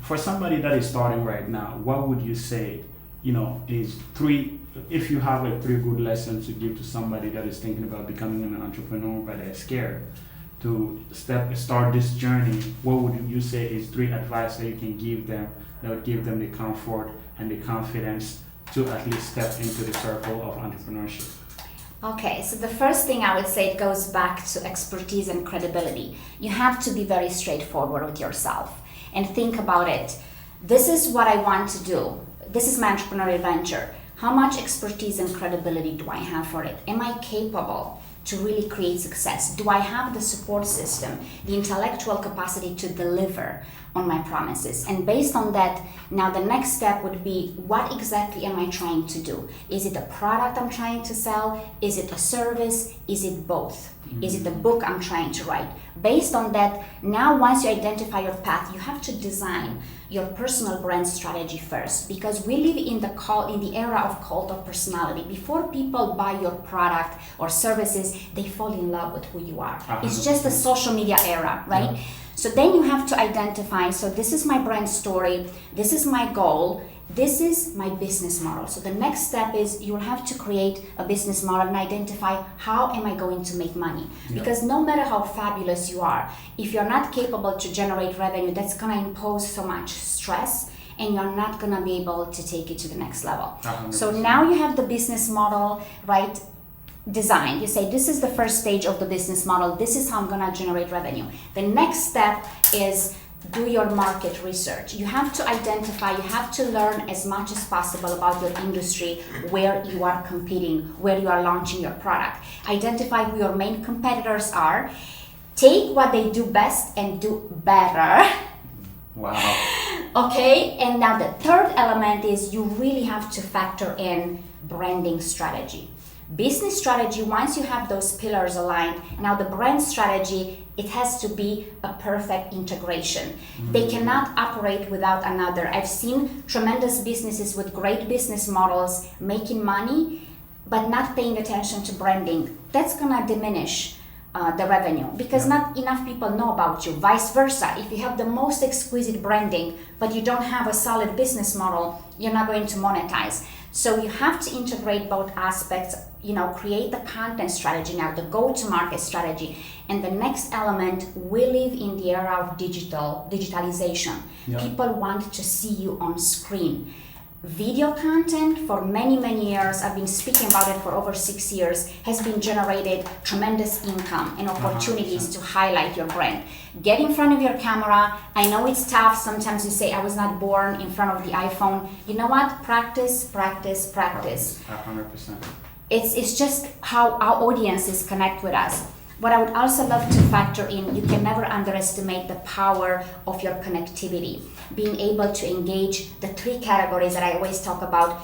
for somebody that is starting right now, what would you say, is three, if you have like three good lessons to give to somebody that is thinking about becoming an entrepreneur but they're scared to start this journey, what would you say is three advice that you can give them that would give them the comfort and the confidence to at least step into the circle of entrepreneurship? Okay, so the first thing I would say, it goes back to expertise and credibility. You have to be very straightforward with yourself and think about it. This is what I want to do. This is my entrepreneurial venture. How much expertise and credibility do I have for it? Am I capable to really create success? Do I have the support system, the intellectual capacity to deliver on my promises? And based on that, now the next step would be, what exactly am I trying to do? Is it a product I'm trying to sell? Is it a service? Is it both? Is it a book I'm trying to write? Based on that, now once you identify your path, you have to design your personal brand strategy first, because we live in the era of cult of personality. Before people buy your product or services, they fall in love with who you are. 100%. It's just a social media era, right? Yeah. So then you have to identify, so this is my brand story, this is my goal, this is my business model. So the next step is you'll have to create a business model and identify, how am I going to make money? Yeah. Because no matter how fabulous you are, if you're not capable to generate revenue, that's gonna impose so much stress and you're not gonna be able to take it to the next level. 100%. So now you have the business model, right? Design. You say, this is the first stage of the business model. This is how I'm gonna generate revenue. The next step is do your market research. You have to identify, you have to learn as much as possible about your industry, where you are competing, where you are launching your product. Identify who your main competitors are. Take what they do best and do better. Wow. Okay, and now the third element is you really have to factor in branding strategy. Business strategy, once you have those pillars aligned, now the brand strategy, it has to be a perfect integration. They cannot operate without another. I've seen tremendous businesses with great business models making money, but not paying attention to branding. That's gonna diminish the revenue, because not enough people know about you. Vice versa, if you have the most exquisite branding, but you don't have a solid business model, you're not going to monetize. So you have to integrate both aspects, create the content strategy, now the go-to-market strategy. And the next element, we live in the era of digitalization. Yeah. People want to see you on screen. Video content for many, many years, I've been speaking about it for over 6 years, has been generated tremendous income and opportunities to highlight your brand. Get in front of your camera. I know it's tough. Sometimes you say, I was not born in front of the iPhone. You know what? Practice, practice, practice. 100%. It's just how our audiences connect with us. What I would also love to factor in, you can never underestimate the power of your connectivity. Being able to engage the three categories that I always talk about,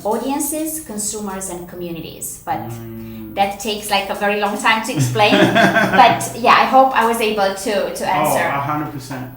audiences, consumers, and communities. But that takes like a very long time to explain. But yeah, I hope I was able to answer. Oh, 100%.